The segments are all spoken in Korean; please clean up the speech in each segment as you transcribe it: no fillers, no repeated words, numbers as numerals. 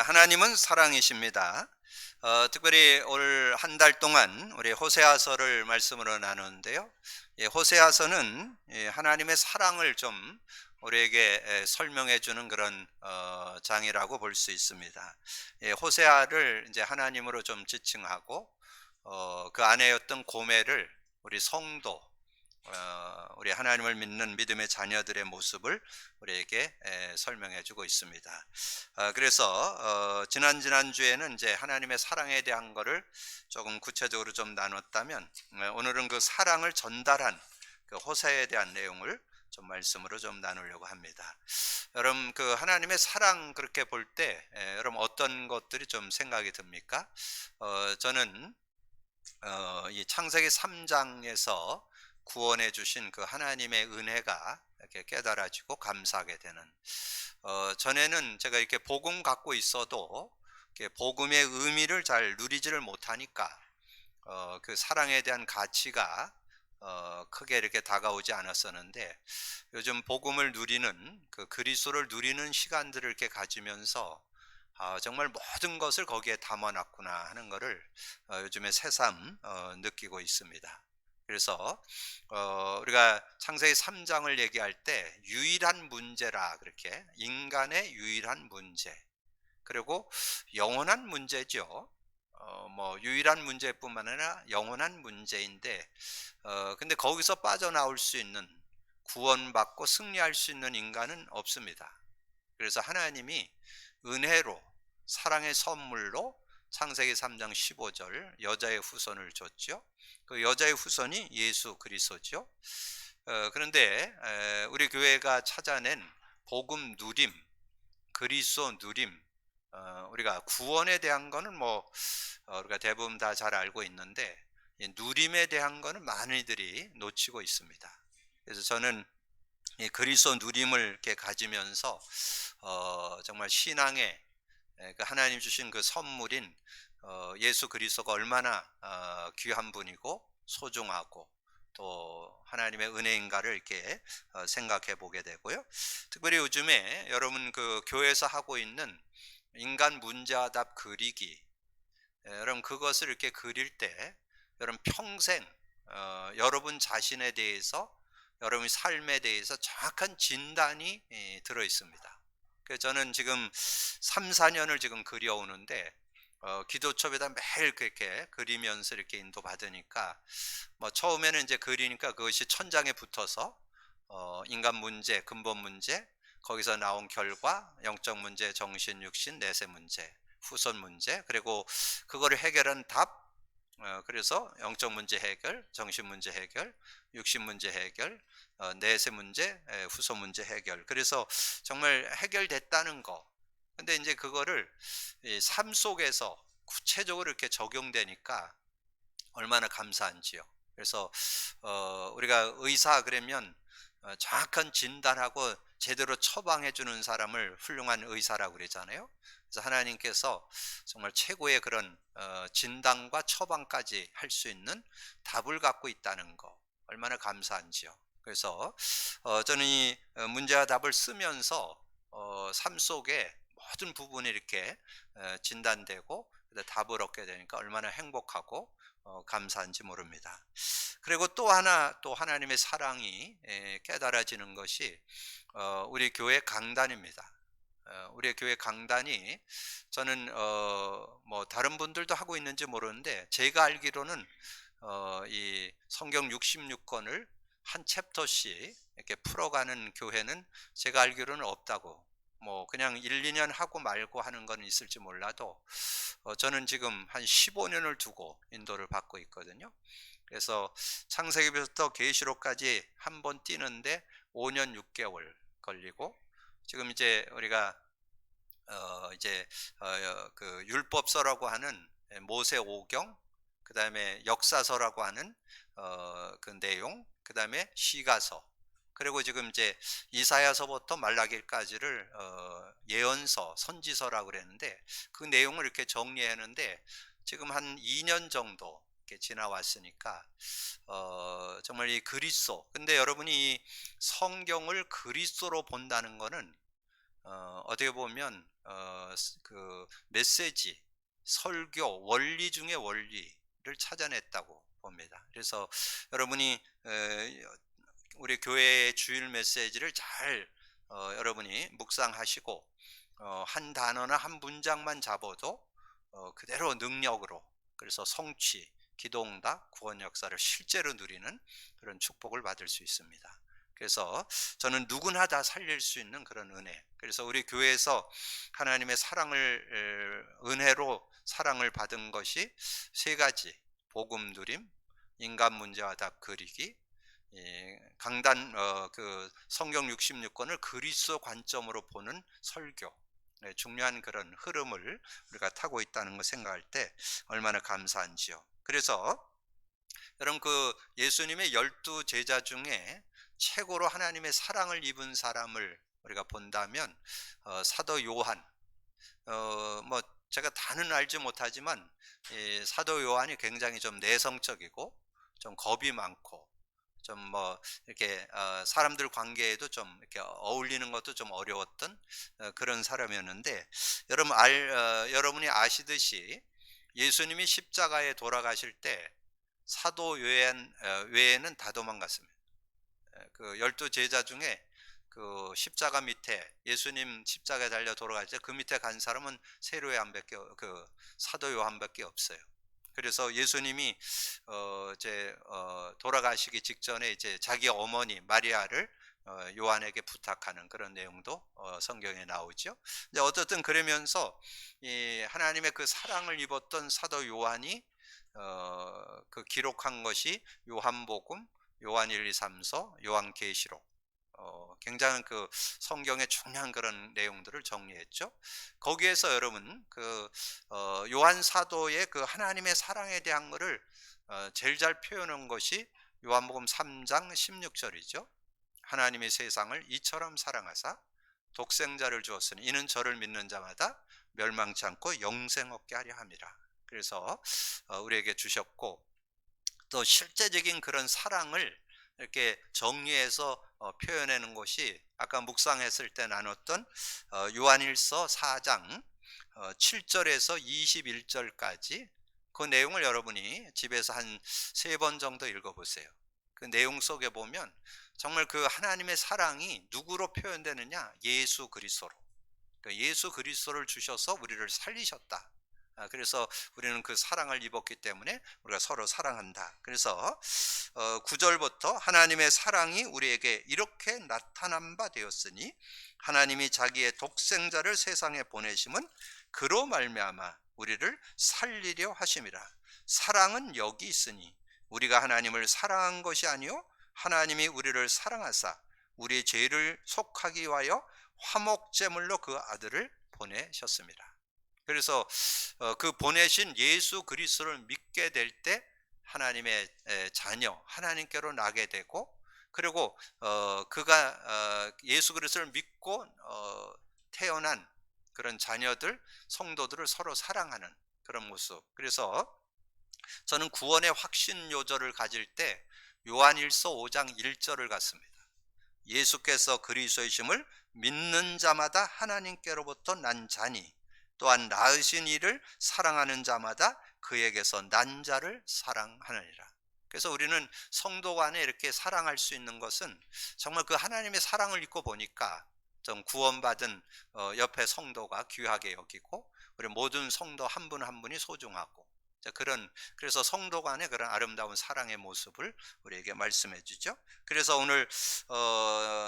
하나님은 사랑이십니다. 특별히 올 한 달 동안 우리 호세아서를 말씀으로 나누는데요. 호세아서는 하나님의 사랑을 좀 우리에게 설명해 주는 그런 장이라고 볼 수 있습니다. 호세아를 이제 하나님으로 좀 지칭하고 그 안에 어떤 고매를 우리 성도, 우리 하나님을 믿는 믿음의 자녀들의 모습을 우리에게 설명해 주고 있습니다. 그래서 지난주에는 이제 하나님의 사랑에 대한 거를 조금 구체적으로 좀 나눴다면, 오늘은 그 사랑을 전달한 그 호세에 대한 내용을 좀 말씀으로 좀 나누려고 합니다. 여러분, 그 하나님의 사랑 그렇게 볼 때 여러분 어떤 것들이 좀 생각이 듭니까? 저는 이 창세기 3장에서 구원해 주신 그 하나님의 은혜가 이렇게 깨달아지고 감사하게 되는, 전에는 제가 이렇게 복음 갖고 있어도 이렇게 복음의 의미를 잘 누리지를 못하니까 그 사랑에 대한 가치가 크게 이렇게 다가오지 않았었는데, 요즘 복음을 누리는 그 그리스도를 누리는 시간들을 이렇게 가지면서 정말 모든 것을 거기에 담아놨구나 하는 것을 요즘에 새삼 느끼고 있습니다. 그래서 우리가 창세기 3장을 얘기할 때 유일한 문제라, 그렇게 인간의 유일한 문제, 그리고 영원한 문제죠. 뭐 유일한 문제뿐만 아니라 영원한 문제인데, 근데 거기서 빠져나올 수 있는, 구원받고 승리할 수 있는 인간은 없습니다. 그래서 하나님이 은혜로, 사랑의 선물로 창세기 3장 15절 여자의 후손을 줬죠. 그 여자의 후손이 예수 그리스도죠. 그런데 우리 교회가 찾아낸 복음 누림, 그리스도 누림, 우리가 구원에 대한 거는 뭐 우리가 대부분 다 잘 알고 있는데, 이 누림에 대한 거는 많은 이들이 놓치고 있습니다. 그래서 저는 이 그리스도 누림을 이렇게 가지면서 정말 신앙의 그 하나님 주신 그 선물인 예수 그리스도가 얼마나 귀한 분이고 소중하고 또 하나님의 은혜인가를 이렇게 생각해 보게 되고요. 특별히 요즘에 여러분 그 교회에서 하고 있는 인간 문제와 답 그리기, 여러분 그것을 이렇게 그릴 때 여러분 평생 여러분 자신에 대해서, 여러분의 삶에 대해서 정확한 진단이 들어 있습니다. 그래서 저는 지금 3, 4년을 지금 그려오는데, 기도첩에다 매일 그렇게 그리면서 이렇게 인도받으니까, 뭐 처음에는 이제 그리니까 그것이 천장에 붙어서 인간 문제, 근본 문제, 거기서 나온 결과, 영적 문제, 정신, 육신, 내세 문제, 후손 문제, 그리고 그거를 해결한 답, 그래서 영적 문제 해결, 정신 문제 해결, 육신 문제 해결, 내세 문제, 후손 문제 해결. 그래서 정말 해결됐다는 거. 근데 이제 그거를 삶 속에서 구체적으로 이렇게 적용되니까 얼마나 감사한지요. 그래서 우리가 의사 그러면 정확한 진단하고 제대로 처방해 주는 사람을 훌륭한 의사라고 그러잖아요. 그래서 하나님께서 정말 최고의 그런 진단과 처방까지 할 수 있는 답을 갖고 있다는 거, 얼마나 감사한지요. 그래서 저는 이 문제와 답을 쓰면서 삶 속에 모든 부분이 이렇게 진단되고 답을 얻게 되니까 얼마나 행복하고 감사한지 모릅니다. 그리고 또 하나, 또 하나님의 사랑이 깨달아지는 것이 우리 교회 강단입니다. 우리 교회 강단이, 저는 뭐 다른 분들도 하고 있는지 모르는데, 제가 알기로는 이 성경 66권을 한 챕터씩 이렇게 풀어가는 교회는 제가 알기로는 없다고, 뭐 그냥 1, 2년 하고 말고 하는 건 있을지 몰라도 저는 지금 한 15년을 두고 인도를 받고 있거든요. 그래서 창세기부터 계시록까지 한 번 뛰는데 5년 6개월 걸리고, 지금 이제 우리가 이제 그 율법서라고 하는 모세 오경, 그다음에 역사서라고 하는 그 내용, 그다음에 시가서, 그리고 지금 이제 이사야서부터 말라기까지를 예언서, 선지서라고 그랬는데, 그 내용을 이렇게 정리하는데 지금 한 2년 정도 이렇게 지나왔으니까 정말 이 그리스도, 근데 여러분이 이 성경을 그리스도로 본다는 거는 어떻게 보면 그 메시지, 설교, 원리 중에 원리를 찾아냈다고 봅니다. 그래서 여러분이 우리 교회의 주일 메시지를 잘 여러분이 묵상하시고 한 단어나 한 문장만 잡아도 그대로 능력으로, 그래서 성취, 기도응답, 구원 역사를 실제로 누리는 그런 축복을 받을 수 있습니다. 그래서 저는 누구나 다 살릴 수 있는 그런 은혜, 그래서 우리 교회에서 하나님의 사랑을 은혜로 사랑을 받은 것이 세 가지: 복음 누림, 인간 문제와 답 그리기, 강단 그 성경 66권을 그리스도 관점으로 보는 설교, 중요한 그런 흐름을 우리가 타고 있다는 걸 생각할 때 얼마나 감사한지요. 그래서 여러분, 그 예수님의 12제자 중에 최고로 하나님의 사랑을 입은 사람을 우리가 본다면 사도 요한, 뭐 제가 다는 알지 못하지만 사도 요한이 굉장히 좀 내성적이고 좀 겁이 많고 좀 뭐 이렇게 사람들 관계에도 좀 이렇게 어울리는 것도 좀 어려웠던 그런 사람이었는데, 여러분이 아시듯이 예수님이 십자가에 돌아가실 때 사도 요한 외에는 다 도망갔습니다. 그 12제자 중에 그 십자가 밑에, 예수님 십자가에 달려 돌아갈 때 그 밑에 간 사람은 세로 요한밖에, 그 사도 요한밖에 없어요. 그래서 예수님이 돌아가시기 직전에 이제 자기 어머니 마리아를 요한에게 부탁하는 그런 내용도 성경에 나오죠. 이제 어떻든 그러면서 이 하나님의 그 사랑을 입었던 사도 요한이 그 기록한 것이 요한복음, 요한 1, 2, 3서, 요한계시록, 굉장한 그 성경의 중요한 그런 내용들을 정리했죠. 거기에서 여러분 그 요한 사도의 그 하나님의 사랑에 대한 것을 제일 잘 표현한 것이 요한복음 3장 16절이죠. 하나님이 세상을 이처럼 사랑하사 독생자를 주었으니 이는 저를 믿는 자마다 멸망치 않고 영생 얻게 하려 함이라. 그래서 우리에게 주셨고, 또 실제적인 그런 사랑을 이렇게 정리해서 표현하는 것이 아까 묵상했을 때 나눴던 요한일서 4장 7절에서 21절까지 그 내용을 여러분이 집에서 한 3번 정도 읽어보세요. 그 내용 속에 보면 정말 그 하나님의 사랑이 누구로 표현되느냐? 예수 그리스도로. 예수 그리스도를 주셔서 우리를 살리셨다. 그래서 우리는 그 사랑을 입었기 때문에 우리가 서로 사랑한다. 그래서 9절부터 하나님의 사랑이 우리에게 이렇게 나타난 바 되었으니 하나님이 자기의 독생자를 세상에 보내심은 그로 말미암아 우리를 살리려 하심이라. 사랑은 여기 있으니 우리가 하나님을 사랑한 것이 아니요 하나님이 우리를 사랑하사 우리의 죄를 속하기 위하여 화목제물로 그 아들을 보내셨습니다. 그래서 그 보내신 예수 그리스도를 믿게 될 때 하나님의 자녀, 하나님께로 나게 되고, 그리고 그가 예수 그리스도를 믿고 태어난 그런 자녀들, 성도들을 서로 사랑하는 그런 모습. 그래서 저는 구원의 확신 요절을 가질 때 요한일서 5장 1절을 갖습니다. 예수께서 그리스도이심을 믿는 자마다 하나님께로부터 난 자니 또한 낳으신 이를 사랑하는 자마다 그에게서 난 자를 사랑하느니라. 그래서 우리는 성도 간에 이렇게 사랑할 수 있는 것은 정말 그 하나님의 사랑을 입고 보니까 좀 구원받은 옆에 성도가 귀하게 여기고 우리 모든 성도 한 분 한 분이 소중하고, 그래서 성도 간의 그런 아름다운 사랑의 모습을 우리에게 말씀해 주죠. 그래서 오늘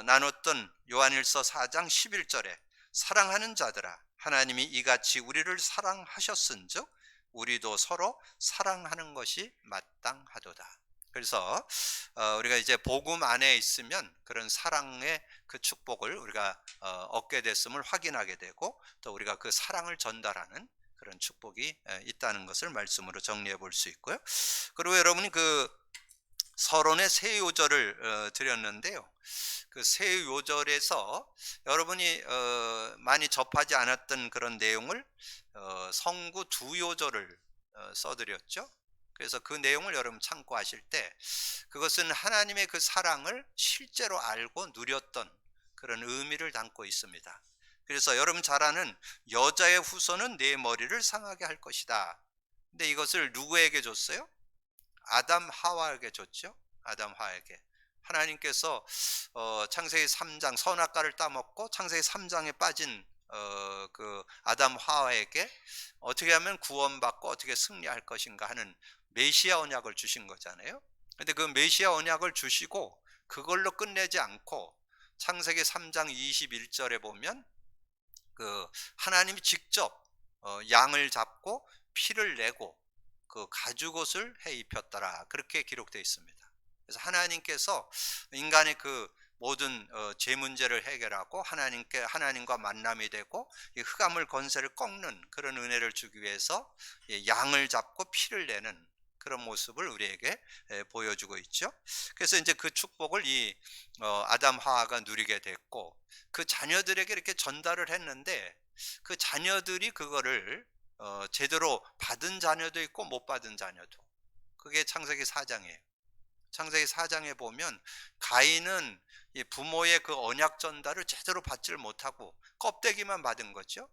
나눴던 요한일서 4장 11절에 사랑하는 자들아 하나님이 이같이 우리를 사랑하셨은즉 우리도 서로 사랑하는 것이 마땅하도다. 그래서 우리가 이제 복음 안에 있으면 그런 사랑의 그 축복을 우리가 얻게 됐음을 확인하게 되고, 또 우리가 그 사랑을 전달하는 그런 축복이 있다는 것을 말씀으로 정리해 볼 수 있고요. 그리고 여러분이 그 서론의 세 요절을 드렸는데요. 그 세 요절에서 여러분이 많이 접하지 않았던 그런 내용을 성구 두 요절을 써드렸죠. 그래서 그 내용을 여러분 참고하실 때 그것은 하나님의 그 사랑을 실제로 알고 누렸던 그런 의미를 담고 있습니다. 그래서 여러분 잘 아는 여자의 후손은 내 머리를 상하게 할 것이다. 근데 이것을 누구에게 줬어요? 아담 하와에게 줬죠. 아담 하와에게. 하나님께서 창세기 3장 선악과를 따먹고 창세기 3장에 빠진 그 아담 하와에게 어떻게 하면 구원받고 어떻게 승리할 것인가 하는 메시아 언약을 주신 거잖아요. 근데 그 메시아 언약을 주시고 그걸로 끝내지 않고 창세기 3장 21절에 보면 그 하나님이 직접 양을 잡고 피를 내고 그 가죽옷을 해 입혔더라, 그렇게 기록되어 있습니다. 그래서 하나님께서 인간의 그 모든 죄 문제를 해결하고 하나님과 만남이 되고 이 흑암을 권세를 꺾는 그런 은혜를 주기 위해서 양을 잡고 피를 내는 그런 모습을 우리에게 보여주고 있죠. 그래서 이제 그 축복을 이 아담 하와가 누리게 됐고 그 자녀들에게 이렇게 전달을 했는데 그 자녀들이 그거를 제대로 받은 자녀도 있고 못 받은 자녀도. 그게 창세기 4장이에요. 창세기 4장에 보면 가인은 이 부모의 그 언약 전달을 제대로 받지를 못하고 껍데기만 받은 거죠.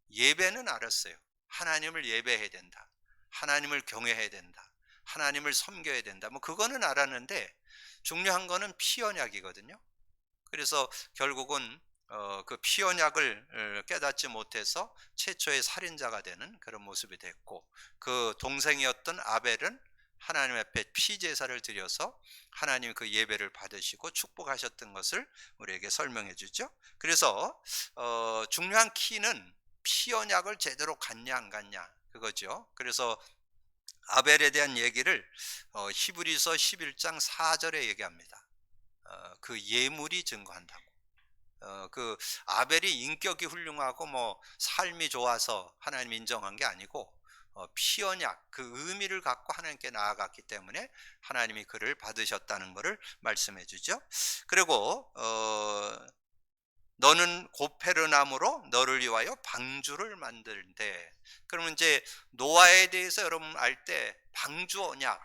예배는 알았어요. 하나님을 예배해야 된다, 하나님을 경외해야 된다, 하나님을 섬겨야 된다, 뭐 그거는 알았는데 중요한 거는 피언약이거든요. 그래서 결국은 그 피언약을 깨닫지 못해서 최초의 살인자가 되는 그런 모습이 됐고, 그 동생이었던 아벨은 하나님 앞에 피제사를 드려서 하나님 그 예배를 받으시고 축복하셨던 것을 우리에게 설명해 주죠. 그래서 중요한 키는 피언약을 제대로 갖냐 안 갖냐 그거죠. 그래서 아벨에 대한 얘기를 히브리서 11장 4절에 얘기합니다. 그 예물이 증거한다고. 그 아벨이 인격이 훌륭하고 뭐 삶이 좋아서 하나님 인정한 게 아니고 피언약 그 의미를 갖고 하나님께 나아갔기 때문에 하나님이 그를 받으셨다는 것을 말씀해 주죠. 그리고 너는 고페르나무로 너를 위하여 방주를 만들되, 그러면 이제 노아에 대해서 여러분 알 때 방주 언약,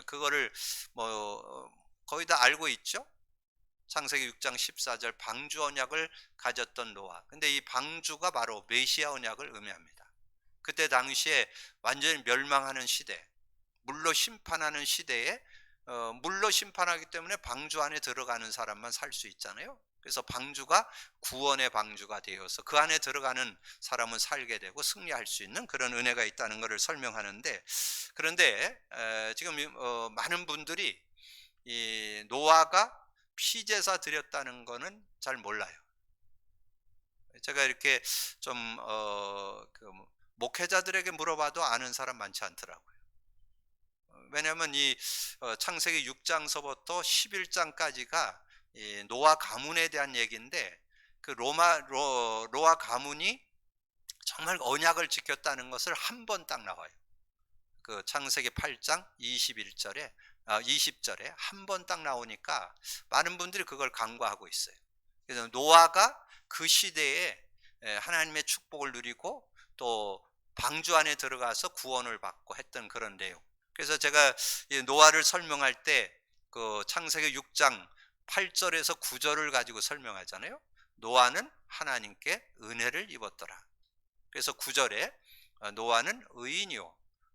그거를 뭐 거의 다 알고 있죠. 창세기 6장 14절 방주 언약을 가졌던 노아. 근데 이 방주가 바로 메시아 언약을 의미합니다. 그때 당시에 완전히 멸망하는 시대, 물로 심판하는 시대에 물로 심판하기 때문에 방주 안에 들어가는 사람만 살 수 있잖아요. 그래서 방주가 구원의 방주가 되어서 그 안에 들어가는 사람은 살게 되고 승리할 수 있는 그런 은혜가 있다는 것을 설명하는데, 그런데 지금 많은 분들이 이 노아가 피제사 드렸다는 거는 잘 몰라요. 제가 이렇게 좀 그 목회자들에게 물어봐도 아는 사람 많지 않더라고요. 왜냐하면 이 창세기 6장서부터 11장까지가 이 노아 가문에 대한 얘기인데, 그 노아 가문이 정말 언약을 지켰다는 것을 한 번 딱 나와요. 그 창세기 8장 21절에 20절에 한 번 딱 나오니까 많은 분들이 그걸 간과하고 있어요. 그래서 노아가 그 시대에 하나님의 축복을 누리고 또 방주 안에 들어가서 구원을 받고 했던 그런 내용. 그래서 제가 노아를 설명할 때 그 창세기 6장 8절에서 9절을 가지고 설명하잖아요. 노아는 하나님께 은혜를 입었더라. 그래서 9절에 노아는 의인이요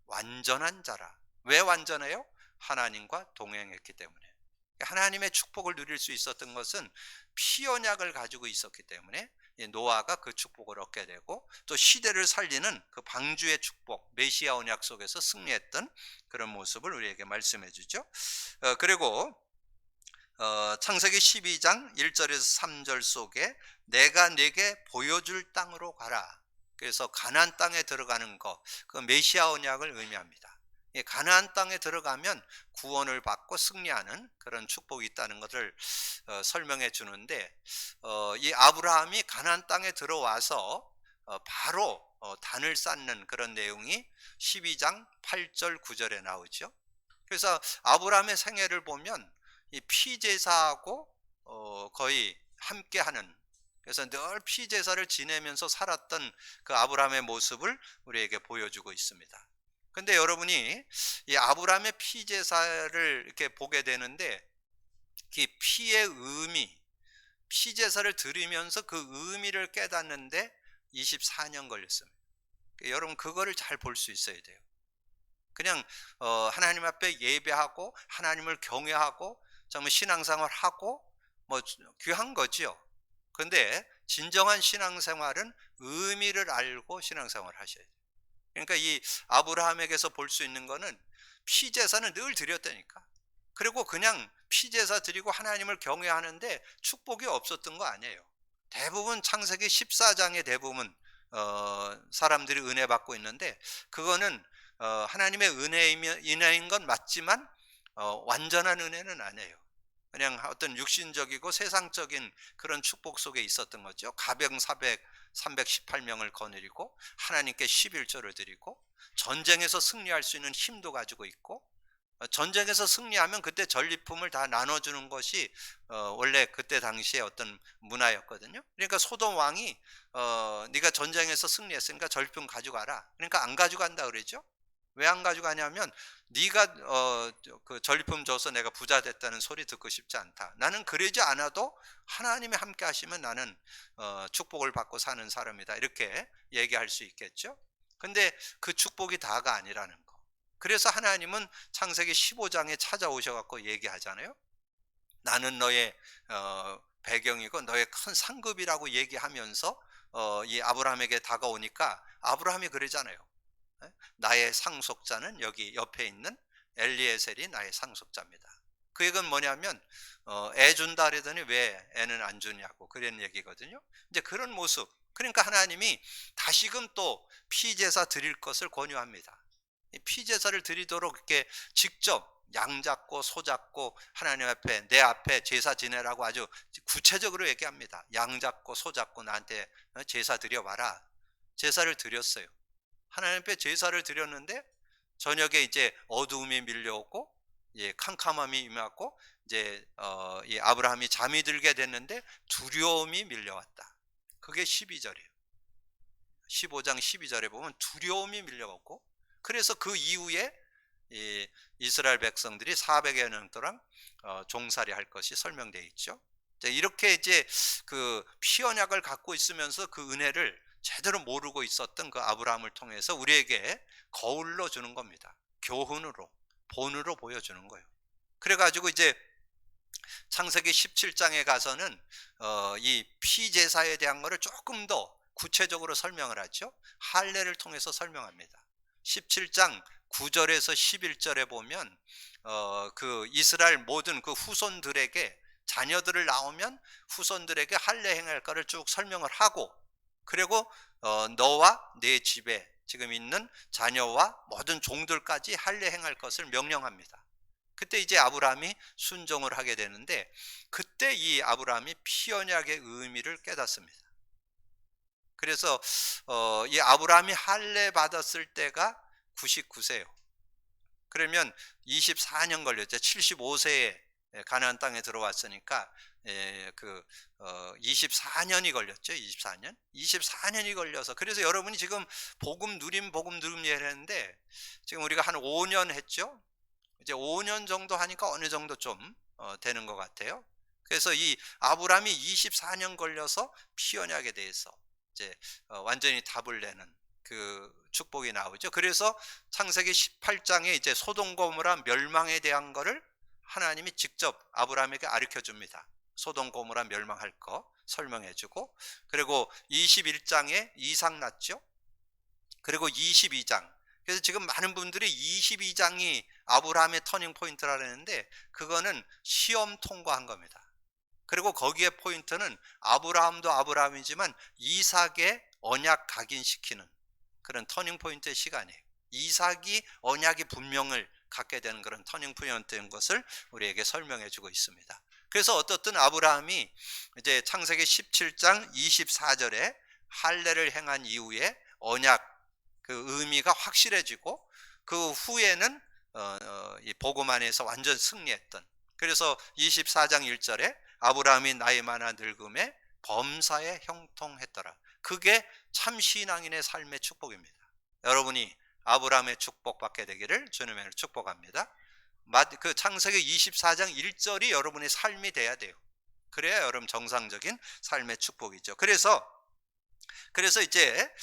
완전한 자라. 왜 완전해요? 하나님과 동행했기 때문에. 하나님의 축복을 누릴 수 있었던 것은 피언약을 가지고 있었기 때문에 노아가 그 축복을 얻게 되고, 또 시대를 살리는 그 방주의 축복, 메시아 언약 속에서 승리했던 그런 모습을 우리에게 말씀해 주죠. 그리고 창세기 12장 1절에서 3절 속에 내가 네게 보여줄 땅으로 가라. 그래서 가나안 땅에 들어가는 것, 그 메시아 언약을 의미합니다. 가나안 땅에 들어가면 구원을 받고 승리하는 그런 축복이 있다는 것을 설명해 주는데, 이 아브라함이 가나안 땅에 들어와서 바로 단을 쌓는 그런 내용이 12장 8절 9절에 나오죠. 그래서 아브라함의 생애를 보면 이 피제사하고 거의 함께하는, 그래서 늘 피제사를 지내면서 살았던 그 아브라함의 모습을 우리에게 보여주고 있습니다. 근데 여러분이 이 아브라함의 피제사를 이렇게 보게 되는데, 그 피의 의미, 피제사를 드리면서 그 의미를 깨닫는데 24년 걸렸습니다. 여러분 그거를 잘 볼 수 있어야 돼요. 그냥 하나님 앞에 예배하고 하나님을 경외하고 정말 신앙생활 하고 뭐 귀한 거지요. 그런데 진정한 신앙생활은 의미를 알고 신앙생활을 하셔야 돼요. 그러니까 이 아브라함에게서 볼 수 있는 거는 피제사는 늘 드렸다니까. 그리고 그냥 피제사 드리고 하나님을 경외하는데 축복이 없었던 거 아니에요. 대부분 창세기 14장에 대부분 사람들이 은혜 받고 있는데, 그거는 하나님의 은혜인 건 맞지만 완전한 은혜는 아니에요. 그냥 어떤 육신적이고 세상적인 그런 축복 속에 있었던 거죠. 가병 318명을 거느리고 하나님께 11조를 드리고 전쟁에서 승리할 수 있는 힘도 가지고 있고, 전쟁에서 승리하면 그때 전리품을 다 나눠주는 것이 원래 그때 당시에 어떤 문화였거든요. 그러니까 소돔 왕이 네가 전쟁에서 승리했으니까 전리품 가져가라. 그러니까 안 가져간다 그러죠. 왜 안 가져가냐면 네가 그 전리품 줘서 내가 부자 됐다는 소리 듣고 싶지 않다. 나는 그러지 않아도 하나님이 함께 하시면 나는 축복을 받고 사는 사람이다. 이렇게 얘기할 수 있겠죠. 근데 그 축복이 다가 아니라는 거. 그래서 하나님은 창세기 15장에 찾아오셔 갖고 얘기하잖아요. 나는 너의 배경이고 너의 큰 상급이라고 얘기하면서 이 아브라함에게 다가오니까 아브라함이 그러잖아요. 나의 상속자는 여기 옆에 있는 엘리에셀이 나의 상속자입니다. 그 얘기는 뭐냐면 애 준다 그러더니 왜 애는 안 주냐고 그런 얘기거든요. 이제 그런 모습. 그러니까 하나님이 다시금 또 피제사 드릴 것을 권유합니다. 피제사를 드리도록 이렇게 직접 양 잡고 소 잡고 하나님 앞에 내 앞에 제사 지내라고 아주 구체적으로 얘기합니다. 양 잡고 소 잡고 나한테 제사 드려봐라. 제사를 드렸어요. 하나님 앞에 제사를 드렸는데 저녁에 이제 어두움이 밀려오고 캄캄함이 임하고 이제 이 아브라함이 잠이 들게 됐는데 두려움이 밀려왔다. 그게 12절이에요. 15장 12절에 보면 두려움이 밀려왔고, 그래서 그 이후에 이 이스라엘 백성들이 400여 년 동안 종살이 할 것이 설명되어 있죠. 이렇게 이제 그 피언약을 갖고 있으면서 그 은혜를 제대로 모르고 있었던 그 아브라함을 통해서 우리에게 거울로 주는 겁니다. 교훈으로, 본으로 보여주는 거예요. 그래가지고 이제 창세기 17장에 가서는 이 피제사에 대한 것을 조금 더 구체적으로 설명을 하죠. 할례를 통해서 설명합니다. 17장 9절에서 11절에 보면 그 이스라엘 모든 그 후손들에게 자녀들을 낳으면 후손들에게 할례 행할 거를 쭉 설명을 하고, 그리고 너와 네 집에 지금 있는 자녀와 모든 종들까지 할례 행할 것을 명령합니다. 그때 이제 아브라함이 순종을 하게 되는데, 그때 이 아브라함이 피언약의 의미를 깨닫습니다. 그래서 이 아브라함이 할례 받았을 때가 99세예요. 그러면 24년 걸렸죠. 75세에 가나안 땅에 들어왔으니까 그 24년이 걸렸죠. 24년이 걸려서, 그래서 여러분이 지금 복음 누림 얘기했는데 지금 우리가 한 5년 했죠. 이제 5년 정도 하니까 어느 정도 좀 되는 것 같아요. 그래서 이 아브라함이 24년 걸려서 피언약에 대해서 이제 완전히 답을 내는 그 축복이 나오죠. 그래서 창세기 18장에 이제 소돔 고모라 멸망에 대한 거를 하나님이 직접 아브라함에게 가르쳐 줍니다. 소돔 고모라 멸망할 거 설명해 주고, 그리고 21장에 이삭 낳죠. 그리고 22장, 그래서 지금 많은 분들이 22장이 아브라함의 터닝 포인트라 그러는데 그거는 시험 통과한 겁니다. 그리고 거기에 포인트는 아브라함도 아브라함이지만 이삭의 언약 각인시키는 그런 터닝 포인트의 시간이에요. 이삭이 언약의 분명을 갖게 되는 그런 터닝 포인트인 것을 우리에게 설명해 주고 있습니다. 그래서 어떻든 아브라함이 이제 창세기 17장 24절에 할례를 행한 이후에 언약 그 의미가 확실해지고, 그 후에는 이 복음 안에서 완전 승리했던, 그래서 24장 1절에 아브라함이 나이 많아 늙음에 범사에 형통했더라. 그게 참 신앙인의 삶의 축복입니다. 여러분이 아브라함의 축복 받게 되기를 주님의 축복합니다. 그 창세기 24장 1절이 여러분의 삶이 돼야 돼요. 그래야 여러분 정상적인 삶의 축복이죠. 그래서 이제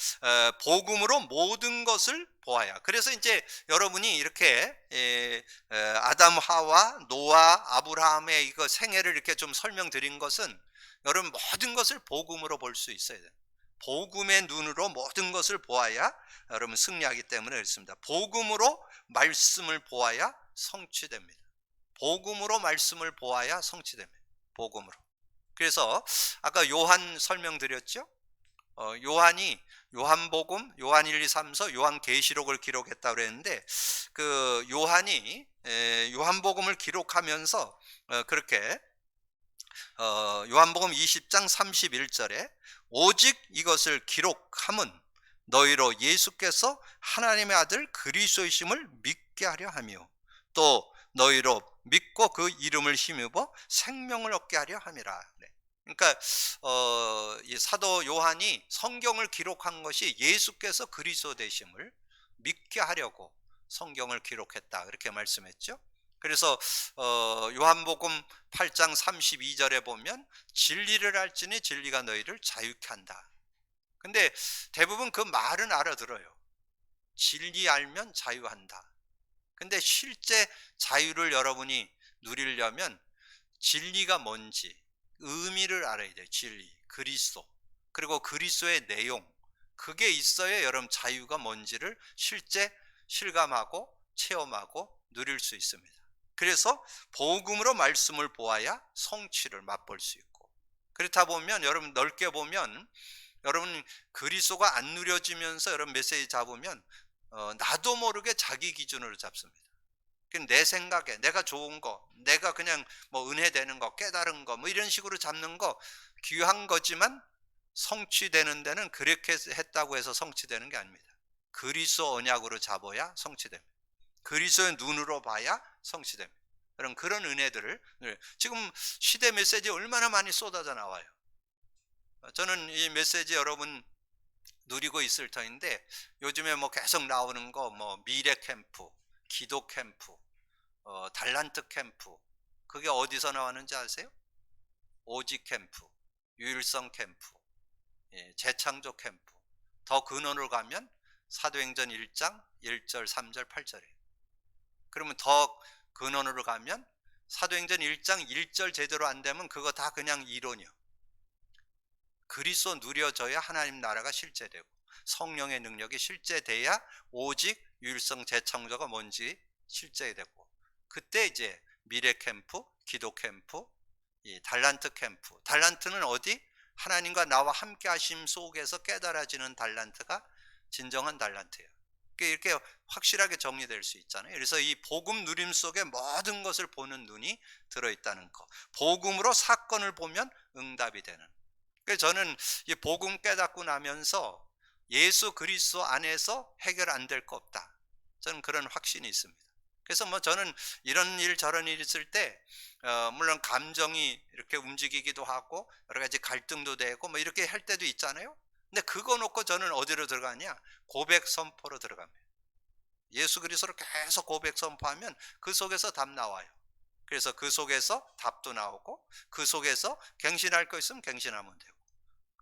복음으로 모든 것을 보아야. 그래서 이제 여러분이 이렇게 아담, 하와, 노아, 아브라함의 이거 생애를 이렇게 좀 설명드린 것은 여러분 모든 것을 복음으로 볼 수 있어야 돼요. 복음의 눈으로 모든 것을 보아야 여러분 승리하기 때문에 그렇습니다. 복음으로 말씀을 보아야 성취됩니다. 복음으로 말씀을 보아야 성취됩니다. 복음으로. 그래서 아까 요한 설명드렸죠? 요한이 요한복음, 요한 1, 2, 3서 요한계시록을 기록했다고 그랬는데 그 요한이 요한복음을 기록하면서 그렇게 요한복음 20장 31절에 오직 이것을 기록함은 너희로 예수께서 하나님의 아들 그리스도이심을 믿게 하려 하며 또 너희로 믿고 그 이름을 힘입어 생명을 얻게 하려 함이라. 그러니까 이 사도 요한이 성경을 기록한 것이 예수께서 그리스도 되심을 믿게 하려고 성경을 기록했다 그렇게 말씀했죠. 그래서 요한복음 8장 32절에 보면 진리를 알지니 진리가 너희를 자유케 한다. 근데 대부분 그 말은 알아들어요. 진리 알면 자유한다. 근데 실제 자유를 여러분이 누리려면 진리가 뭔지 의미를 알아야 돼요. 진리, 그리스도, 그리고 그리스도의 내용, 그게 있어야 여러분 자유가 뭔지를 실제 실감하고 체험하고 누릴 수 있습니다. 그래서 복음으로 말씀을 보아야 성취를 맛볼 수 있고, 그렇다 보면 여러분 넓게 보면 여러분 그리스도가 안 누려지면서 여러분 메시지 잡으면 나도 모르게 자기 기준으로 잡습니다. 내 생각에 내가 좋은 거, 내가 그냥 뭐 은혜 되는 거, 깨달은 거, 뭐 이런 식으로 잡는 거 귀한 거지만 성취되는 데는 그렇게 했다고 해서 성취되는 게 아닙니다. 그리스도 언약으로 잡아야 성취됩니다. 그리스도의 눈으로 봐야 성취됩니다. 그런 은혜들을 지금 시대 메시지 얼마나 많이 쏟아져 나와요. 저는 이 메시지 여러분 누리고 있을 터인데 요즘에 뭐 계속 나오는 거 뭐 미래 캠프, 기도 캠프, 달란트 캠프, 그게 어디서 나왔는지 아세요? 오직 캠프, 유일성 캠프, 재창조 캠프. 더 근원으로 가면 사도행전 1장 1절 3절 8절이에요. 그러면 더 근원으로 가면 사도행전 1장 1절 제대로 안 되면 그거 다 그냥 이론이요. 그리스도 누려져야 하나님 나라가 실제되고 성령의 능력이 실제돼야 오직 유일성 재창조가 뭔지 실제되고, 그때 이제 미래 캠프, 기도 캠프, 이 달란트 캠프. 달란트는 어디? 하나님과 나와 함께 하심 속에서 깨달아지는 달란트가 진정한 달란트예요. 이렇게 확실하게 정리될 수 있잖아요. 그래서 이 복음 누림 속에 모든 것을 보는 눈이 들어있다는 거. 복음으로 사건을 보면 응답이 되는. 그래서 저는 이 복음 깨닫고 나면서 예수 그리스도 안에서 해결 안 될 거 없다, 저는 그런 확신이 있습니다. 그래서 뭐 저는 이런 일 저런 일 있을 때 물론 감정이 이렇게 움직이기도 하고 여러 가지 갈등도 되고 뭐 이렇게 할 때도 있잖아요. 근데 그거 놓고 저는 어디로 들어가냐? 고백 선포로 들어갑니다. 예수 그리스도를 계속 고백 선포하면 그 속에서 답 나와요. 그래서 그 속에서 답도 나오고 그 속에서 갱신할 거 있으면 갱신하면 되고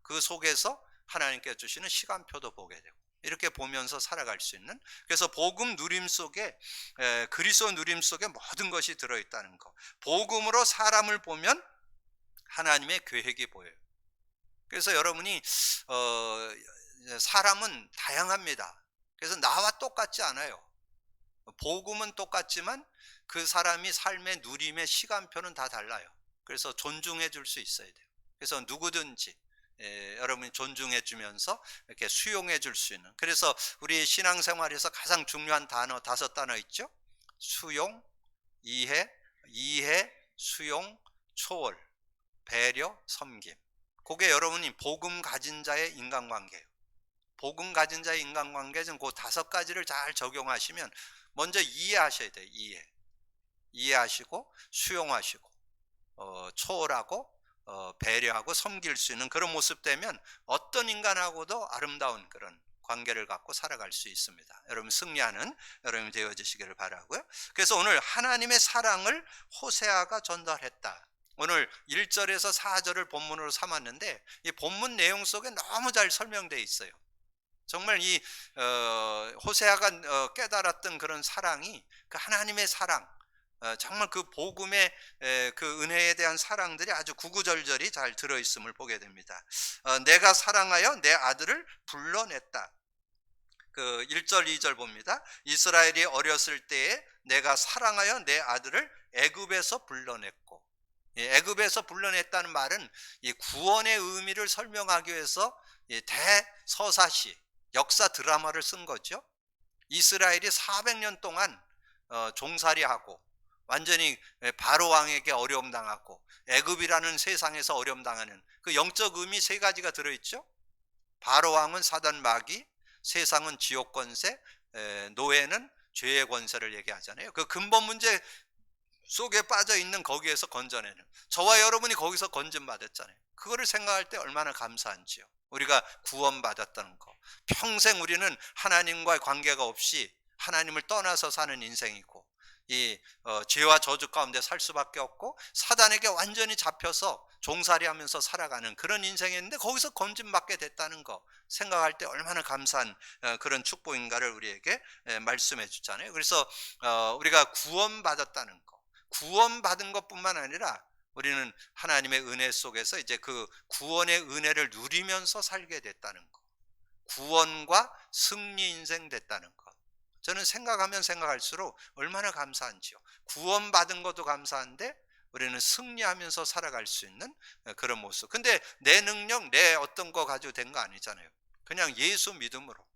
그 속에서 하나님께 주시는 시간표도 보게 되고 이렇게 보면서 살아갈 수 있는, 그래서 복음 누림 속에 그리스도 누림 속에 모든 것이 들어있다는 거. 복음으로 사람을 보면 하나님의 계획이 보여요. 그래서 여러분이 사람은 다양합니다. 그래서 나와 똑같지 않아요. 복음은 똑같지만 그 사람이 삶의 누림의 시간표는 다 달라요. 그래서 존중해 줄 수 있어야 돼요. 그래서 누구든지 여러분이 존중해 주면서 이렇게 수용해 줄 수 있는, 그래서 우리 신앙생활에서 가장 중요한 단어 5단어 있죠. 수용, 이해, 수용, 초월, 배려, 섬김. 그게 여러분이 복음 가진 자의 인간관계예요. 복음 가진 자의 인간관계는 그 5가지를 잘 적용하시면 먼저 이해하셔야 돼요. 이해하시고 수용하시고 초월하고 배려하고 섬길 수 있는 그런 모습 되면 어떤 인간하고도 아름다운 그런 관계를 갖고 살아갈 수 있습니다. 여러분 승리하는 여러분이 되어지시기를 바라고요. 그래서 오늘 하나님의 사랑을 호세아가 전달했다. 오늘 1절에서 4절을 본문으로 삼았는데 이 본문 내용 속에 너무 잘 설명되어 있어요. 정말 이 호세아가 깨달았던 그런 사랑이 그 하나님의 사랑, 정말 그 복음의 그 은혜에 대한 사랑들이 아주 구구절절히 잘 들어있음을 보게 됩니다. 내가 사랑하여 내 아들을 불러냈다. 그 1절 2절 봅니다. 이스라엘이 어렸을 때에 내가 사랑하여 내 아들을 애굽에서 불러냈고, 애굽에서 불러냈다는 말은 이 구원의 의미를 설명하기 위해서 대서사시 역사 드라마를 쓴 거죠. 이스라엘이 400년 동안 종살이하고 완전히 바로 왕에게 어려움 당하고 애굽이라는 세상에서 어려움 당하는 그 영적 의미 세 가지가 들어있죠. 바로 왕은 사단 마귀, 세상은 지옥 권세, 노예는 죄의 권세를 얘기하잖아요. 그 근본 문제 속에 빠져 있는 거기에서 건져내는, 저와 여러분이 거기서 건진받았잖아요. 그거를 생각할 때 얼마나 감사한지요. 우리가 구원받았다는 거, 평생 우리는 하나님과의 관계가 없이 하나님을 떠나서 사는 인생이고 이 죄와 저주 가운데 살 수밖에 없고 사단에게 완전히 잡혀서 종살이하면서 살아가는 그런 인생이었는데 거기서 건진받게 됐다는 거 생각할 때 얼마나 감사한 그런 축복인가를 우리에게 말씀해 주잖아요. 그래서 우리가 구원받았다는 거, 구원받은 것뿐만 아니라 우리는 하나님의 은혜 속에서 이제 그 구원의 은혜를 누리면서 살게 됐다는 거, 구원과 승리 인생 됐다는 거, 저는 생각하면 생각할수록 얼마나 감사한지요. 구원받은 것도 감사한데 우리는 승리하면서 살아갈 수 있는 그런 모습. 근데 내 능력, 내 어떤 거 가지고 된 거 아니잖아요. 그냥 예수 믿음으로,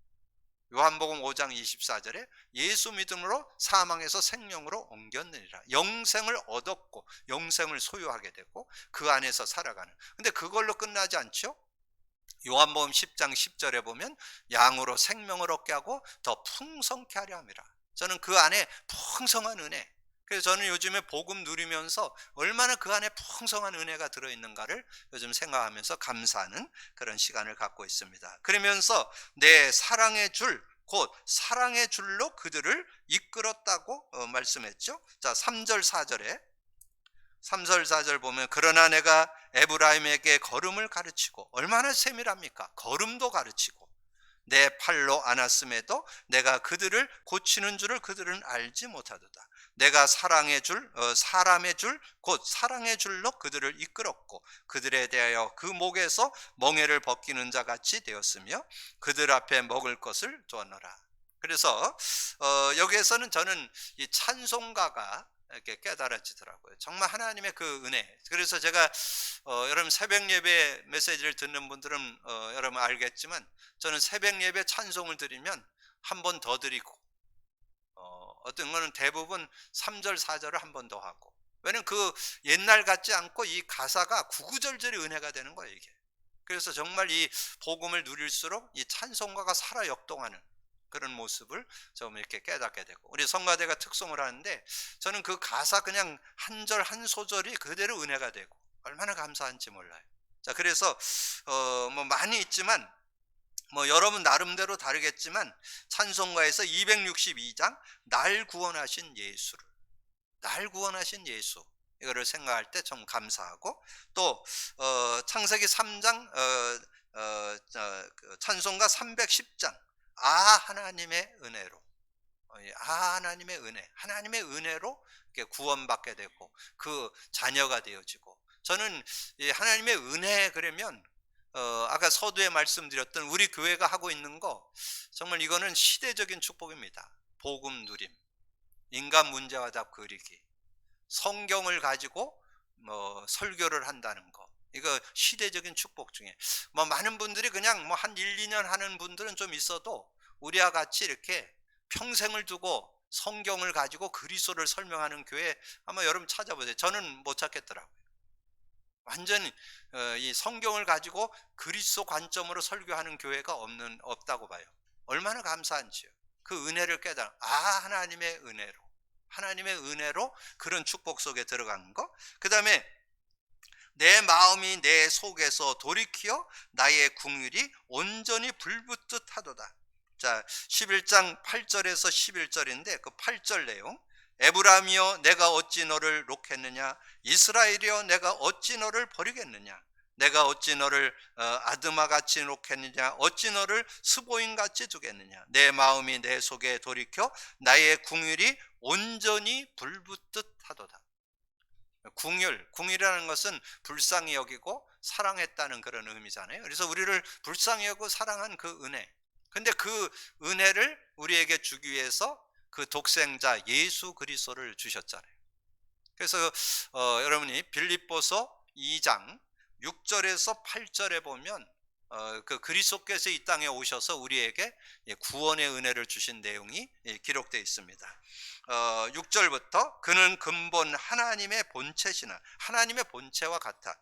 요한복음 5장 24절에 예수 믿음으로 사망에서 생명으로 옮겼느니라. 영생을 얻었고 영생을 소유하게 되고 그 안에서 살아가는. 근데 그걸로 끝나지 않죠. 요한복음 10장 10절에 보면 양으로 생명을 얻게 하고 더 풍성케 하려 함이라. 저는 그 안에 풍성한 은혜, 그래서 저는 요즘에 복음 누리면서 얼마나 그 안에 풍성한 은혜가 들어있는가를 요즘 생각하면서 감사하는 그런 시간을 갖고 있습니다. 그러면서 내 사랑의 줄, 곧 사랑의 줄로 그들을 이끌었다고 말씀했죠. 자, 3절 4절에 3절 4절 보면 그러나 내가 에브라임에게 걸음을 가르치고, 얼마나 세밀합니까? 걸음도 가르치고 내 팔로 안았음에도 내가 그들을 고치는 줄을 그들은 알지 못하도다. 내가 사랑의 줄, 사람의 줄, 곧 사랑의 줄로 그들을 이끌었고 그들에 대하여 그 목에서 멍에를 벗기는 자 같이 되었으며 그들 앞에 먹을 것을 두었노라. 그래서 여기에서는 저는 이 찬송가가 이렇게 깨달아지더라고요. 정말 하나님의 그 은혜. 그래서 제가 여러분 새벽 예배 메시지를 듣는 분들은 여러분 알겠지만 저는 새벽 예배 찬송을 드리면 한 번 더 드리고 어떤 거는 대부분 3절 4절을 한 번 더 하고, 왜냐면 그 옛날 같지 않고 이 가사가 구구절절이 은혜가 되는 거예요 이게. 그래서 정말 이 복음을 누릴수록 이 찬송가가 살아 역동하는 그런 모습을 좀 이렇게 깨닫게 되고, 우리 성가대가 특송을 하는데 저는 그 가사 그냥 한 절 한 소절이 그대로 은혜가 되고 얼마나 감사한지 몰라요. 자, 그래서 뭐 많이 있지만 뭐 여러분 나름대로 다르겠지만 찬송가에서 262장 날 구원하신 예수를, 날 구원하신 예수, 이거를 생각할 때 좀 감사하고, 또 창세기 3장 찬송가 310장 아 하나님의 은혜로, 하나님의 은혜, 하나님의 은혜로 이렇게 구원받게 되고 그 자녀가 되어지고, 저는 이 하나님의 은혜 그러면 아까 서두에 말씀드렸던 우리 교회가 하고 있는 거 정말 이거는 시대적인 축복입니다. 복음 누림, 인간 문제와 답 그리기, 성경을 가지고 뭐 설교를 한다는 거, 이거 시대적인 축복 중에 뭐 많은 분들이 그냥 뭐 한 1, 2년 하는 분들은 좀 있어도 우리와 같이 이렇게 평생을 두고 성경을 가지고 그리스도를 설명하는 교회 아마 여러분 찾아보세요. 저는 못 찾겠더라고요. 완전히 이 성경을 가지고 그리스도 관점으로 설교하는 교회가 없다고 봐요. 얼마나 감사한지요. 그 은혜를 깨달아, 하나님의 은혜로, 하나님의 은혜로 그런 축복 속에 들어가는 거. 그 다음에 내 마음이 내 속에서 돌이키어 나의 궁율이 온전히 불붙듯 하도다. 자, 11장 8절에서 11절인데 그 8절 내용 에브라임이여 내가 어찌 너를 놓겠느냐, 이스라엘이여 내가 어찌 너를 버리겠느냐, 내가 어찌 너를 아드마같이 놓겠느냐, 어찌 너를 스보임같이 두겠느냐. 내 마음이 내 속에 돌이켜 나의 궁율이 온전히 불붙듯 하도다. 궁율이라는 것은 불쌍히 여기고 사랑했다는 그런 의미잖아요. 그래서 우리를 불쌍히 여기고 사랑한 그 은혜, 근데 그 은혜를 우리에게 주기 위해서 그 독생자 예수 그리스도를 주셨잖아요. 그래서 여러분이 빌립보서 2장 6절에서 8절에 보면 그 그리스도께서 이 땅에 오셔서 우리에게 구원의 은혜를 주신 내용이 기록되어 있습니다. 6절부터 그는 근본 하나님의 본체시나 하나님의 본체와 같아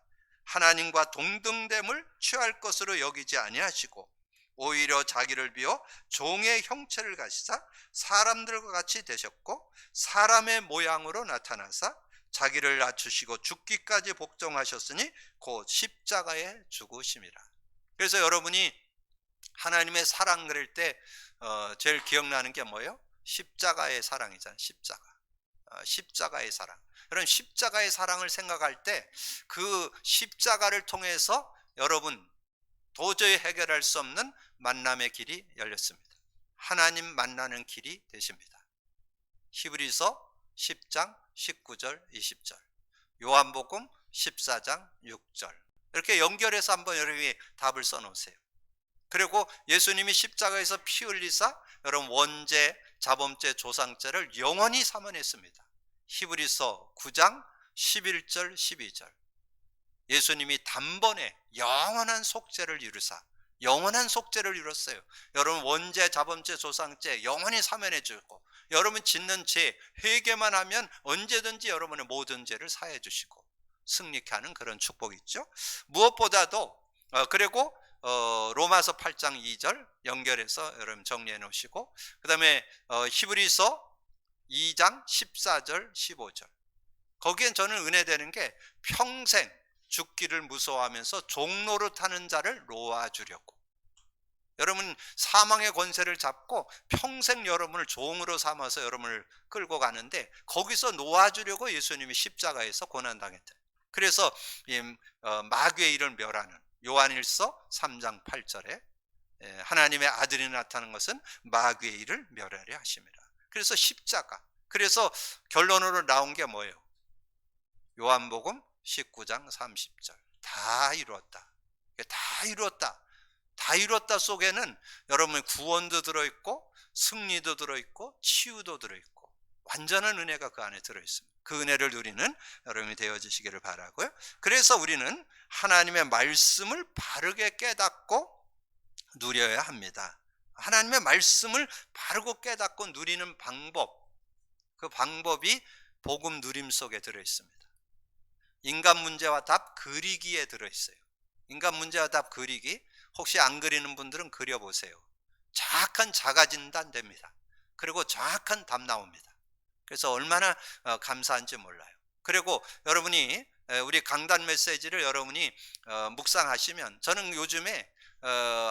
하나님과 동등됨을 취할 것으로 여기지 아니하시고 오히려 자기를 비워 종의 형체를 가지사 사람들과 같이 되셨고 사람의 모양으로 나타나사 자기를 낮추시고 죽기까지 복종하셨으니 곧 십자가에 죽으심이라. 그래서 여러분이 하나님의 사랑 그릴 때 제일 기억나는 게 뭐예요? 십자가의 사랑이잖아요. 십자가의 사랑. 그럼 십자가의 사랑을 생각할 때 그 십자가를 통해서 여러분 도저히 해결할 수 없는 만남의 길이 열렸습니다. 하나님 만나는 길이 되십니다. 히브리서 10장 19절 20절, 요한복음 14장 6절, 이렇게 연결해서 한번 여러분이 답을 써놓으세요. 그리고 예수님이 십자가에서 피 흘리사 여러분 원죄, 자범죄, 조상죄를 영원히 사면했습니다. 히브리서 9장 11절 12절, 예수님이 단번에 영원한 속죄를 이루사 영원한 속죄를 이뤘어요. 여러분 원죄, 자범죄, 조상죄 영원히 사면해 주고 여러분 짓는 죄 회개만 하면 언제든지 여러분의 모든 죄를 사해 주시고 승리케 하는 그런 축복이 있죠. 무엇보다도 그리고 로마서 8장 2절 연결해서 여러분 정리해 놓으시고, 그 다음에 히브리서 2장 14절 15절, 거기엔 저는 은혜되는 게 평생 죽기를 무서워하면서 종로로 타는 자를 놓아주려고, 여러분 사망의 권세를 잡고 평생 여러분을 종으로 삼아서 여러분을 끌고 가는데 거기서 놓아주려고 예수님이 십자가에서 고난당했다. 그래서 마귀의 일을 멸하는 요한일서 3장 8절에 하나님의 아들이 나타난 것은 마귀의 일을 멸하려 하심이라. 그래서 십자가, 그래서 결론으로 나온 게 뭐예요? 요한복음 19장 30절, 다 이루었다. 다 이루었다. 다 이뤘다 속에는 여러분의 구원도 들어있고 승리도 들어있고 치유도 들어있고 완전한 은혜가 그 안에 들어있습니다. 그 은혜를 누리는 여러분이 되어지시기를 바라고요. 그래서 우리는 하나님의 말씀을 바르게 깨닫고 누려야 합니다. 하나님의 말씀을 바르고 깨닫고 누리는 방법, 그 방법이 복음 누림 속에 들어있습니다. 인간 문제와 답 그리기에 들어있어요. 인간 문제와 답 그리기, 혹시 안 그리는 분들은 그려보세요. 정확한 자가 진단됩니다. 그리고 정확한 답 나옵니다. 그래서 얼마나 감사한지 몰라요. 그리고 여러분이 우리 강단 메시지를 여러분이 묵상하시면, 저는 요즘에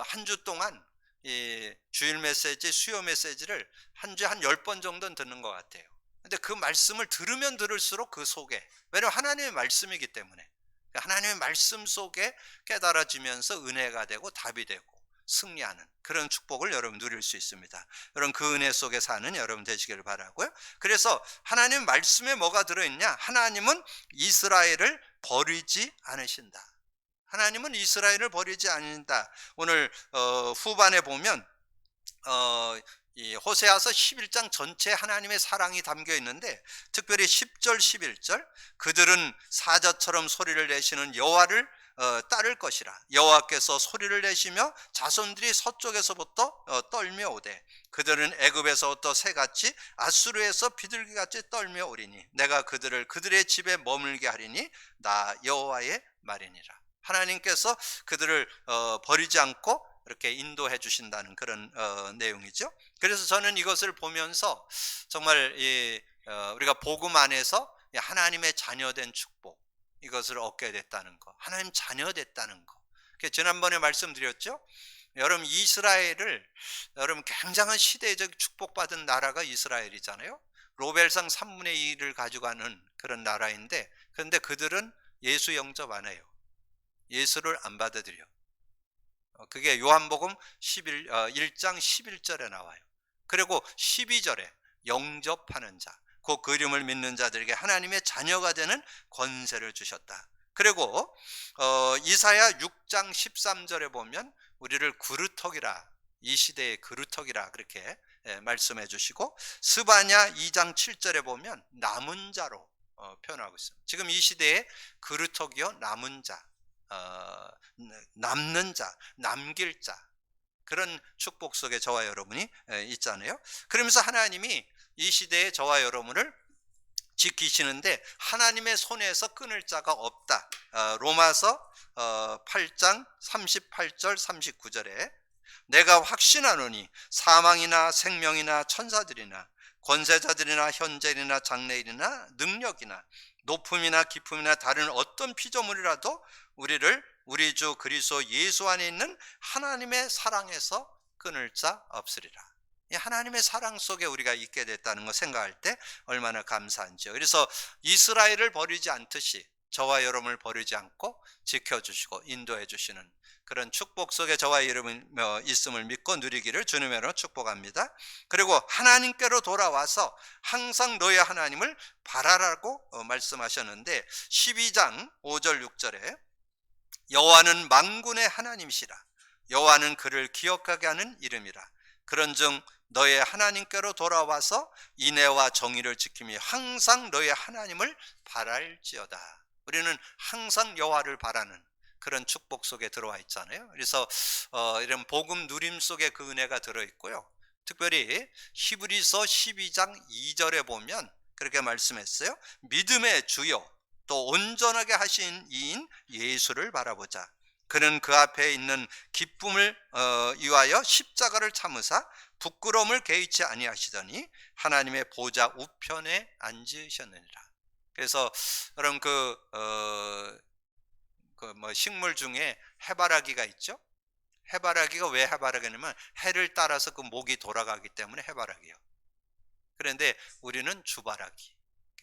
한 주 동안 이 주일 메시지, 수요 메시지를 한 주에 한 10번 정도는 듣는 것 같아요. 근데 그 말씀을 들으면 들을수록 그 속에, 왜냐하면 하나님의 말씀이기 때문에 하나님의 말씀 속에 깨달아지면서 은혜가 되고 답이 되고 승리하는 그런 축복을 여러분 누릴 수 있습니다. 여러분 그 은혜 속에 사는 여러분 되시기를 바라고요. 그래서 하나님 말씀에 뭐가 들어있냐? 하나님은 이스라엘을 버리지 않으신다. 하나님은 이스라엘을 버리지 않는다. 오늘 후반에 보면 이 호세아서 11장 전체에 하나님의 사랑이 담겨 있는데, 특별히 10절 11절, 그들은 사자처럼 소리를 내시는 여호와를 따를 것이라. 여호와께서 소리를 내시며 자손들이 서쪽에서부터 떨며 오되 그들은 애굽에서부터 새같이 아수르에서 비둘기같이 떨며 오리니 내가 그들을 그들의 집에 머물게 하리니 나 여호와의 말이니라. 하나님께서 그들을 버리지 않고 이렇게 인도해 주신다는 그런 내용이죠. 그래서 저는 이것을 보면서 정말 우리가 복음 안에서 하나님의 자녀된 축복, 이것을 얻게 됐다는 거, 하나님 자녀됐다는 거. 지난번에 말씀드렸죠. 여러분 이스라엘을, 여러분 굉장한 시대적 축복받은 나라가 이스라엘이잖아요. 로벨상 3분의 2를 가져가는 그런 나라인데, 그런데 그들은 예수 영접 안 해요. 예수를 안 받아들여. 그게 요한복음 1장 11절에 나와요. 그리고 12절에 영접하는 자, 그 그림을 믿는 자들에게 하나님의 자녀가 되는 권세를 주셨다. 그리고 이사야 6장 13절에 보면 우리를 그루터기라, 이 시대의 그루터기라 그렇게 말씀해 주시고, 스바냐 2장 7절에 보면 남은 자로 표현하고 있습니다. 지금 이 시대의 그루터기요, 남은 자, 남는 자, 남길 자, 그런 축복 속에 저와 여러분이 있잖아요. 그러면서 하나님이 이 시대에 저와 여러분을 지키시는데 하나님의 손에서 끊을 자가 없다. 로마서 8장 38절 39절에 내가 확신하노니 사망이나 생명이나 천사들이나 권세자들이나 현재이나 장래일이나 능력이나 높음이나 깊음이나 다른 어떤 피조물이라도 우리를 우리 주 그리스도 예수 안에 있는 하나님의 사랑에서 끊을 자 없으리라. 이 하나님의 사랑 속에 우리가 있게 됐다는 거 생각할 때 얼마나 감사한지요. 그래서 이스라엘을 버리지 않듯이 저와 여러분을 버리지 않고 지켜주시고 인도해 주시는 그런 축복 속에 저와 여러분 있음을 믿고 누리기를 주님의 이름으로 축복합니다. 그리고 하나님께로 돌아와서 항상 너의 하나님을 바라라고 말씀하셨는데, 12장 5절 6절에 여호와는 만군의 하나님이시라. 여호와는 그를 기억하게 하는 이름이라. 그런즉 너의 하나님께로 돌아와서 인애와 정의를 지킴이 항상 너의 하나님을 바랄지어다. 우리는 항상 여호와를 바라는 그런 축복 속에 들어와 있잖아요. 그래서 이런 복음 누림 속에 그 은혜가 들어있고요. 특별히 히브리서 12장 2절에 보면 그렇게 말씀했어요. 믿음의 주요 또 온전하게 하신 이인 예수를 바라보자. 그는 그 앞에 있는 기쁨을 위하여 십자가를 참으사 부끄러움을 개의치 아니하시더니 하나님의 보좌 우편에 앉으셨느니라. 그래서 여러분 식물 중에 해바라기가 있죠. 해바라기가 왜 해바라기냐면 해를 따라서 그 목이 돌아가기 때문에 해바라기예요. 그런데 우리는 주바라기,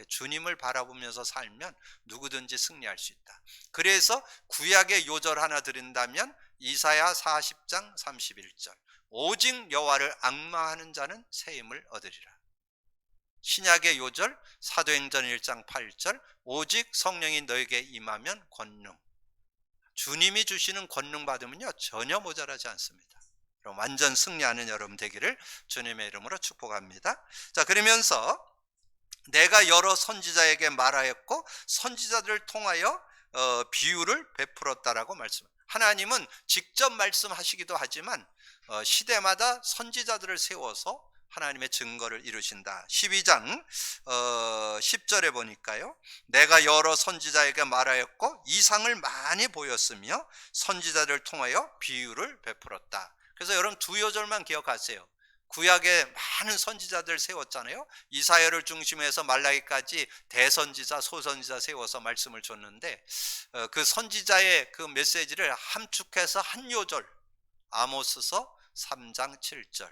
주님을 바라보면서 살면 누구든지 승리할 수 있다. 그래서 구약의 요절 하나 드린다면 이사야 40장 31절 오직 여호와를 앙망하는 자는 새 힘을 얻으리라. 신약의 요절 사도행전 1장 8절 오직 성령이 너에게 임하면 권능, 주님이 주시는 권능 받으면요 전혀 모자라지 않습니다. 그럼 완전 승리하는 여러분 되기를 주님의 이름으로 축복합니다. 자, 그러면서 내가 여러 선지자에게 말하였고 선지자들을 통하여 비유를 베풀었다라고 말씀합니다. 하나님은 직접 말씀하시기도 하지만 시대마다 선지자들을 세워서 하나님의 증거를 이루신다. 12장 10절에 보니까요, 내가 여러 선지자에게 말하였고 이상을 많이 보였으며 선지자들을 통하여 비유를 베풀었다. 그래서 여러분 두 요절만 기억하세요. 구약에 많은 선지자들 세웠잖아요. 이사야를 중심해서 말라기까지 대선지자, 소선지자 세워서 말씀을 줬는데 그 선지자의 그 메시지를 함축해서 한 요절, 아모스서 3장 7절.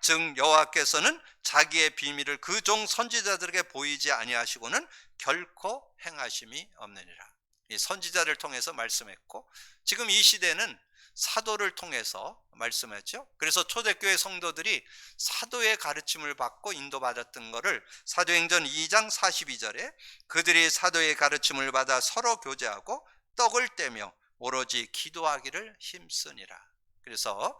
즉 여호와께서는 자기의 비밀을 그 종 선지자들에게 보이지 아니하시고는 결코 행하심이 없느니라. 이 선지자를 통해서 말씀했고, 지금 이 시대는 사도를 통해서 말씀했죠. 그래서 초대교회 성도들이 사도의 가르침을 받고 인도받았던 것을 사도행전 2장 42절에 그들이 사도의 가르침을 받아 서로 교제하고 떡을 떼며 오로지 기도하기를 힘쓰니라. 그래서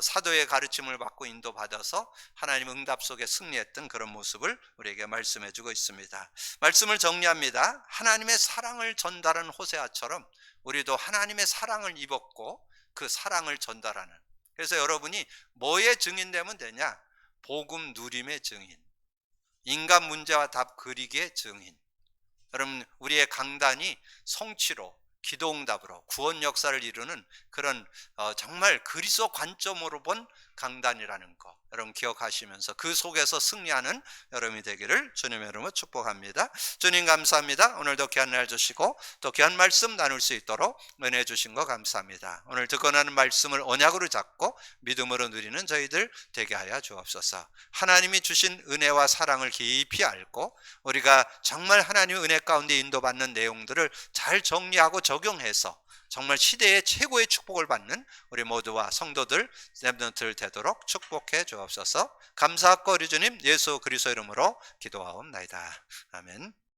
사도의 가르침을 받고 인도받아서 하나님 응답 속에 승리했던 그런 모습을 우리에게 말씀해 주고 있습니다. 말씀을 정리합니다. 하나님의 사랑을 전달한 호세아처럼 우리도 하나님의 사랑을 입었고 그 사랑을 전달하는, 그래서 여러분이 뭐의 증인 되면 되냐? 복음 누림의 증인, 인간 문제와 답 그리기의 증인. 여러분 우리의 강단이 성취로 기도응답으로 구원 역사를 이루는 그런 정말 그리스도 관점으로 본 강단이라는 거 여러분 기억하시면서 그 속에서 승리하는 여러분이 되기를 주님의 이름으로 축복합니다. 주님 감사합니다. 오늘도 귀한 날 주시고 또 귀한 말씀 나눌 수 있도록 은혜 주신 거 감사합니다. 오늘 듣고 나는 말씀을 언약으로 잡고 믿음으로 누리는 저희들 되게 하여 주옵소서. 하나님이 주신 은혜와 사랑을 깊이 알고 우리가 정말 하나님의 은혜 가운데 인도받는 내용들을 잘 정리하고 적용해서 정말 시대의 최고의 축복을 받는 우리 모두와 성도들 렘넌트들 되도록 축복해 주옵소서. 감사하고 우리 주님 예수 그리스도 이름으로 기도하옵나이다. 아멘.